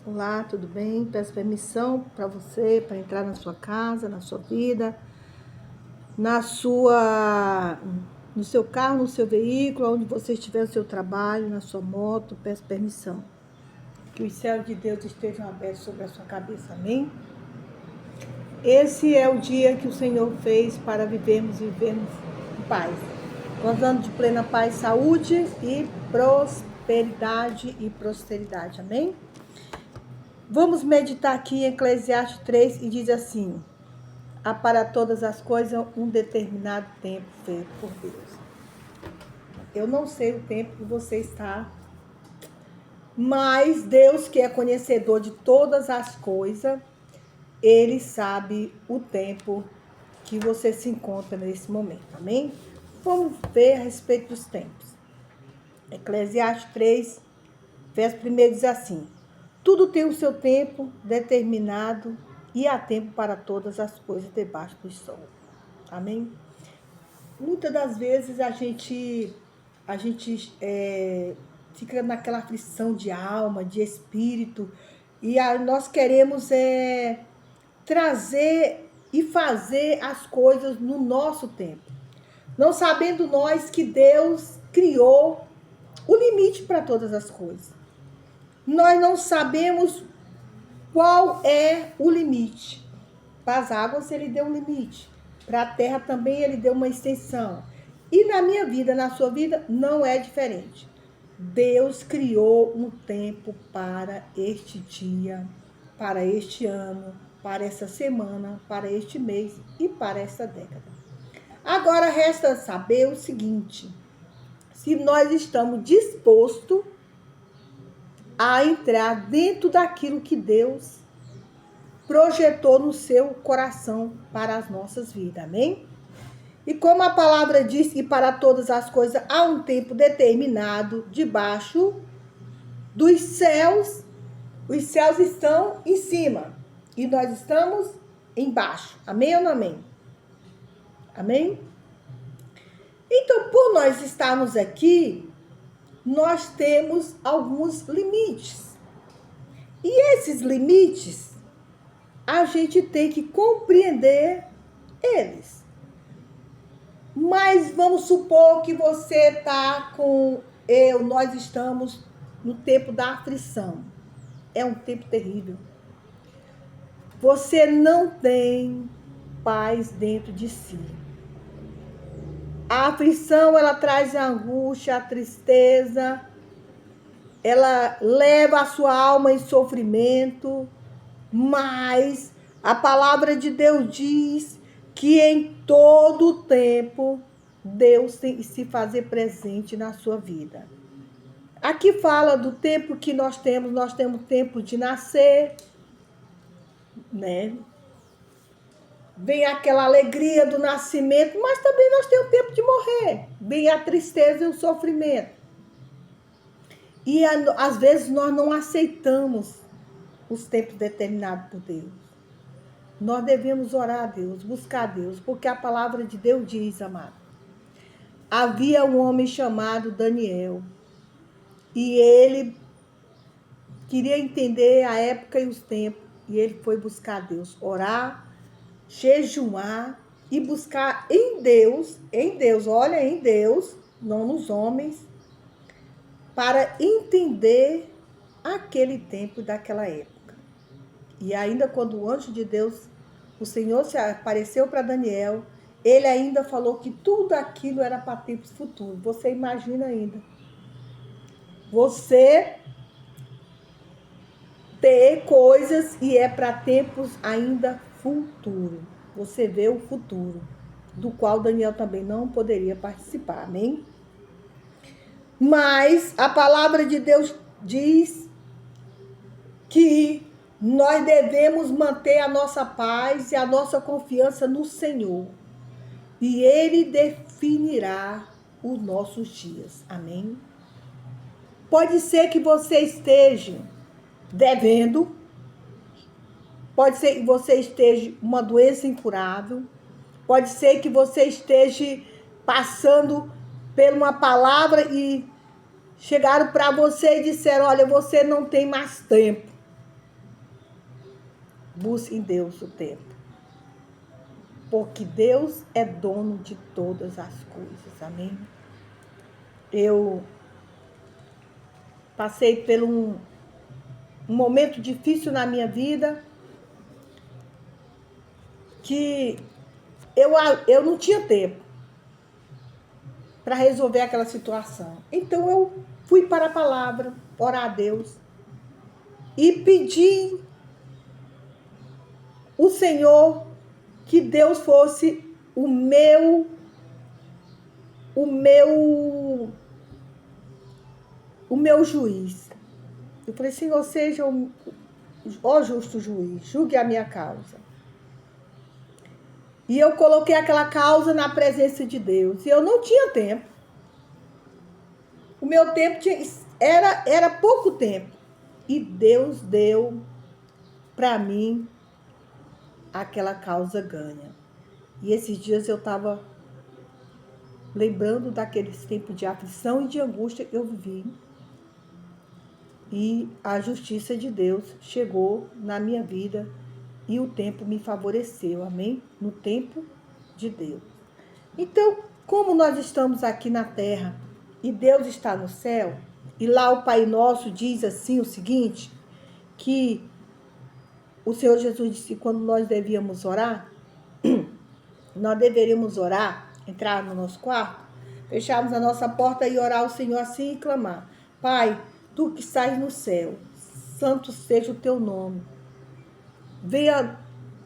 Olá, tudo bem? Peço permissão para você, para entrar na sua casa, na sua vida, no seu carro, no seu veículo, onde você estiver no seu trabalho, na sua moto. Peço permissão. Que os céus de Deus estejam abertos sobre a sua cabeça, amém? Esse é o dia que o Senhor fez para vivermos em paz. Gozando de plena paz, saúde e prosperidade e prosperidade, amém? Vamos meditar aqui em Eclesiastes 3 e diz assim: há para todas as coisas um determinado tempo feito por Deus. Eu não sei o tempo que você está, mas Deus, que é conhecedor de todas as coisas, Ele sabe o tempo que você se encontra nesse momento, amém? Vamos ver a respeito dos tempos. Eclesiastes 3, verso 1 diz assim: tudo tem o seu tempo determinado e há tempo para todas as coisas debaixo do sol. Amém? Muitas das vezes a gente fica naquela aflição de alma, de espírito, e nós queremos trazer e fazer as coisas no nosso tempo. Não sabendo nós que Deus criou o limite para todas as coisas. Nós não sabemos qual é o limite. Para as águas ele deu um limite. Para a terra também ele deu uma extensão. E na minha vida, na sua vida, não é diferente. Deus criou um tempo para este dia, para este ano, para essa semana, para este mês e para esta década. Agora resta saber o seguinte: se nós estamos dispostos a entrar dentro daquilo que Deus projetou no seu coração para as nossas vidas, amém? E como a palavra diz, e para todas as coisas há um tempo determinado debaixo dos céus. Os céus estão em cima e nós estamos embaixo, amém ou não amém? Amém? Então, por nós estarmos aqui, nós temos alguns limites. E esses limites, a gente tem que compreender eles. Mas vamos supor que você está nós estamos no tempo da aflição. É um tempo terrível. Você não tem paz dentro de si. A aflição, ela traz a angústia, a tristeza, ela leva a sua alma em sofrimento, mas a palavra de Deus diz que em todo tempo Deus tem que se fazer presente na sua vida. Aqui fala do tempo que nós temos tempo de nascer, né? Vem aquela alegria do nascimento, mas também nós temos tempo de morrer. Vem a tristeza e o sofrimento. E às vezes nós não aceitamos os tempos determinados por Deus. Nós devemos orar a Deus, buscar a Deus, porque a palavra de Deus diz, amado. Havia um homem chamado Daniel, e ele queria entender a época e os tempos, e ele foi buscar a Deus, orar, jejuar e buscar em Deus, olha, em Deus, não nos homens, para entender aquele tempo daquela época. E ainda quando o anjo de Deus, o Senhor, se apareceu para Daniel, ele ainda falou que tudo aquilo era para tempos futuros. Você imagina ainda. Você ter coisas e é para tempos ainda futuros. Você vê o futuro, do qual Daniel também não poderia participar, amém? Mas a palavra de Deus diz que nós devemos manter a nossa paz e a nossa confiança no Senhor. E Ele definirá os nossos dias. Amém? Pode ser que você esteja devendo. Pode ser que você esteja uma doença incurável. Pode ser que você esteja passando por uma palavra e chegaram para você e disseram: olha, você não tem mais tempo. Busque em Deus o tempo. Porque Deus é dono de todas as coisas. Amém? Eu passei por um momento difícil na minha vida que eu não tinha tempo para resolver aquela situação. Então eu fui para a palavra, orar a Deus e pedi o Senhor que Deus fosse o meu juiz. Eu falei, Senhor, seja ó justo juiz, julgue a minha causa. E eu coloquei aquela causa na presença de Deus. E eu não tinha tempo. O meu tempo era pouco tempo. E Deus deu para mim aquela causa ganha. E esses dias eu estava lembrando daqueles tempos de aflição e de angústia que eu vivi. E a justiça de Deus chegou na minha vida e o tempo me favoreceu, amém? No tempo de Deus. Então, como nós estamos aqui na terra e Deus está no céu, e lá o Pai Nosso diz assim o seguinte, que o Senhor Jesus disse quando nós devíamos orar, nós deveríamos orar, entrar no nosso quarto, fecharmos a nossa porta e orar ao Senhor assim e clamar, Pai, Tu que estás no céu, santo seja o Teu nome, venha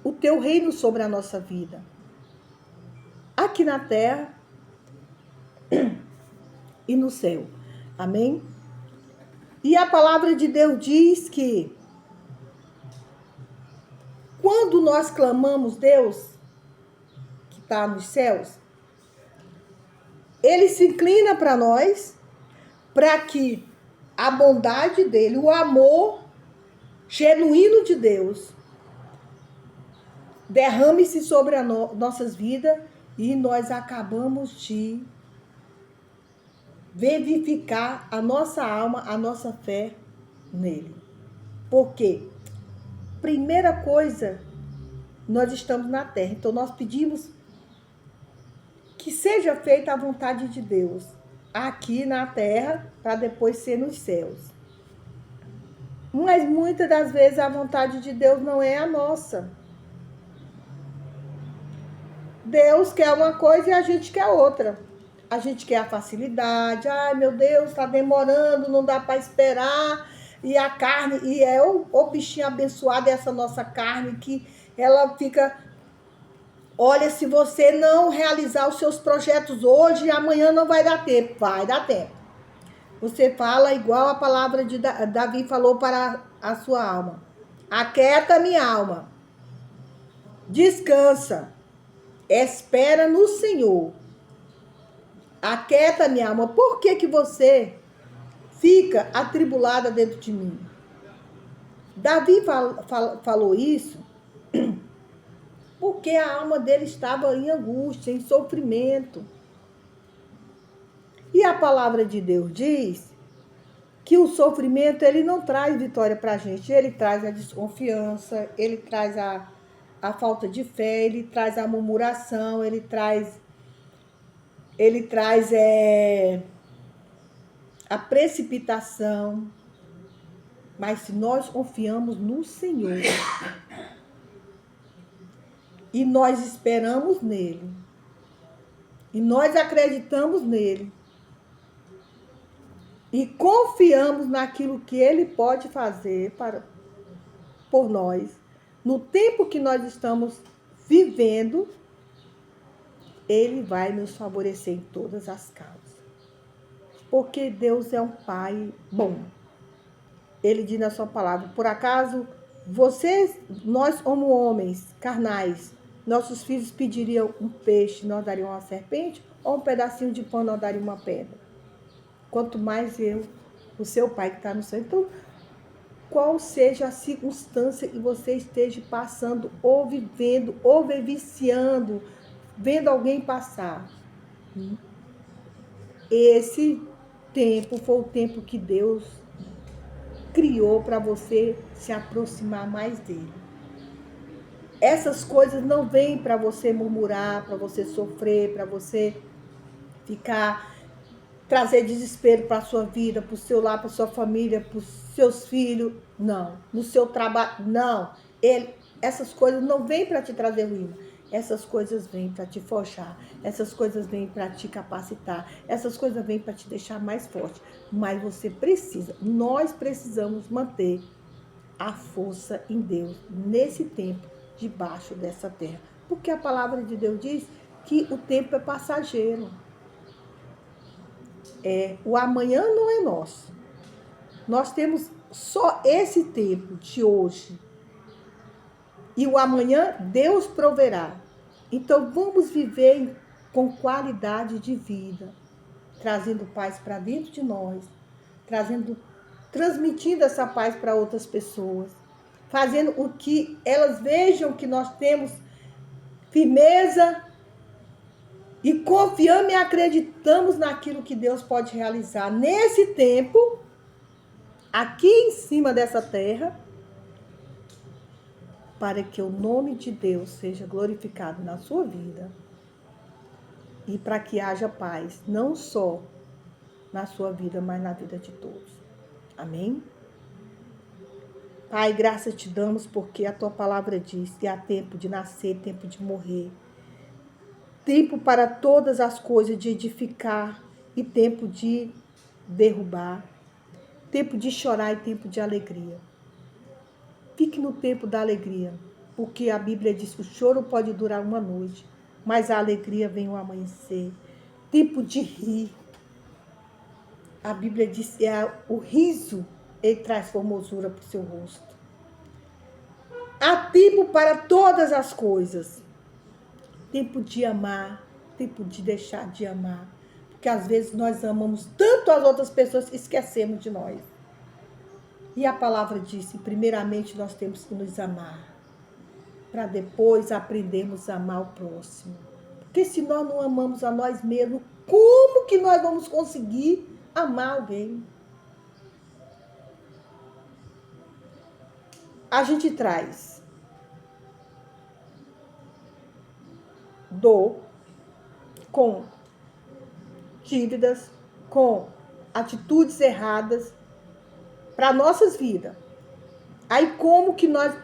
o Teu reino sobre a nossa vida, aqui na terra e no céu, amém? E a palavra de Deus diz que quando nós clamamos Deus, que está nos céus, Ele se inclina para nós, para que a bondade dele, o amor genuíno de Deus, derrame-se sobre as nossas vidas e nós acabamos de vivificar a nossa alma, a nossa fé nele. Por quê? Primeira coisa, nós estamos na terra, então nós pedimos que seja feita a vontade de Deus aqui na terra, para depois ser nos céus. Mas muitas das vezes a vontade de Deus não é a nossa. Deus quer uma coisa e a gente quer outra. A gente quer a facilidade. Ai, meu Deus, está demorando, não dá para esperar. E a carne, e é o bichinho abençoado, essa nossa carne, que ela fica... Olha, se você não realizar os seus projetos hoje, amanhã não vai dar tempo. Vai dar tempo. Você fala igual a palavra de Davi falou para a sua alma. Aquieta minha alma. Descansa. Espera no Senhor. Aquieta minha alma. Por que você fica atribulada dentro de mim? Davi falou isso porque a alma dele estava em angústia, em sofrimento. E a palavra de Deus diz que o sofrimento ele não traz vitória para a gente. Ele traz a desconfiança, ele traz a falta de fé, ele traz a murmuração, ele traz a precipitação. Mas se nós confiamos no Senhor e nós esperamos nele, e nós acreditamos nele, e confiamos naquilo que ele pode fazer por nós, no tempo que nós estamos vivendo, ele vai nos favorecer em todas as causas. Porque Deus é um Pai bom. Ele diz na sua palavra, por acaso nós como homens carnais, nossos filhos pediriam um peixe, nós daríamos uma serpente, ou um pedacinho de pão, nós daríamos uma pedra. Quanto mais o seu Pai que está no céu. Então, qual seja a circunstância que você esteja passando, ou vivendo, ou vivenciando, vendo alguém passar. Esse tempo foi o tempo que Deus criou para você se aproximar mais dele. Essas coisas não vêm para você murmurar, para você sofrer, para você ficar, trazer desespero para a sua vida, para o seu lar, para a sua família, para os seus filhos. Não. No seu trabalho, não. Essas coisas não vêm para te trazer ruína. Essas coisas vêm para te forjar. Essas coisas vêm para te capacitar. Essas coisas vêm para te deixar mais forte. Mas você precisa, nós precisamos manter a força em Deus nesse tempo debaixo dessa terra. Porque a palavra de Deus diz que o tempo é passageiro. O amanhã não é nosso. Nós temos só esse tempo de hoje. E o amanhã Deus proverá. Então vamos viver com qualidade de vida, trazendo paz para dentro de nós, transmitindo essa paz para outras pessoas, fazendo o que elas vejam que nós temos firmeza e confiamos e acreditamos naquilo que Deus pode realizar nesse tempo, aqui em cima dessa terra, para que o nome de Deus seja glorificado na sua vida e para que haja paz, não só na sua vida, mas na vida de todos. Amém? Pai, graças te damos porque a tua palavra diz que há tempo de nascer, tempo de morrer, tempo para todas as coisas de edificar e tempo de derrubar, tempo de chorar e tempo de alegria. Fique no tempo da alegria, porque a Bíblia diz que o choro pode durar uma noite, mas a alegria vem ao amanhecer. Tempo de rir. A Bíblia diz que o riso ele traz formosura para o seu rosto. Há tempo para todas as coisas. Tempo de amar, tempo de deixar de amar. Porque às vezes nós amamos tanto as outras pessoas que esquecemos de nós. E a palavra diz que primeiramente nós temos que nos amar, para depois aprendermos a amar o próximo. Porque se nós não amamos a nós mesmos, como que nós vamos conseguir amar alguém? A gente traz dor com dívidas, com atitudes erradas para nossas vidas. Aí como que nós,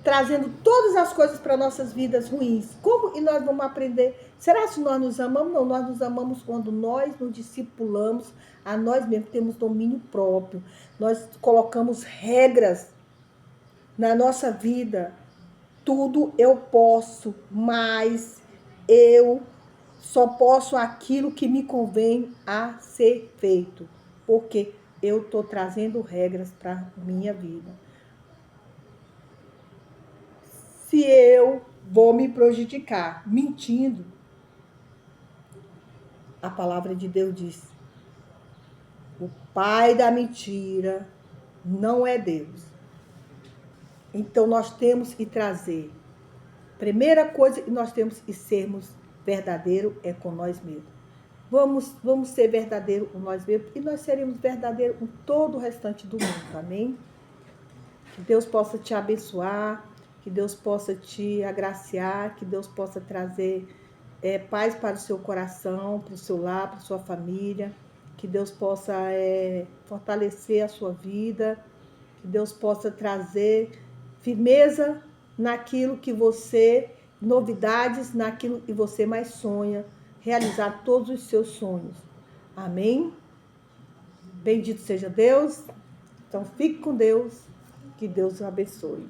trazendo todas as coisas para nossas vidas ruins, como e nós vamos aprender? Será que nós nos amamos? Não, nós nos amamos quando nós nos discipulamos a nós mesmos, temos domínio próprio. Nós colocamos regras na nossa vida. Tudo eu posso, mas eu só posso aquilo que me convém a ser feito. Porque eu estou trazendo regras para a minha vida. Se eu vou me prejudicar mentindo, a palavra de Deus diz: o pai da mentira não é Deus. Então nós temos que trazer. Primeira coisa que nós temos que sermos verdadeiros é com nós mesmos. Vamos ser verdadeiros com nós mesmos e nós seremos verdadeiros com todo o restante do mundo. Amém? Que Deus possa te abençoar, que Deus possa te agraciar, que Deus possa trazer paz para o seu coração, para o seu lar, para a sua família, que Deus possa fortalecer a sua vida, que Deus possa trazer firmeza naquilo que você, novidades naquilo que você mais sonha, realizar todos os seus sonhos. Amém? Bendito seja Deus. Então fique com Deus, que Deus o abençoe.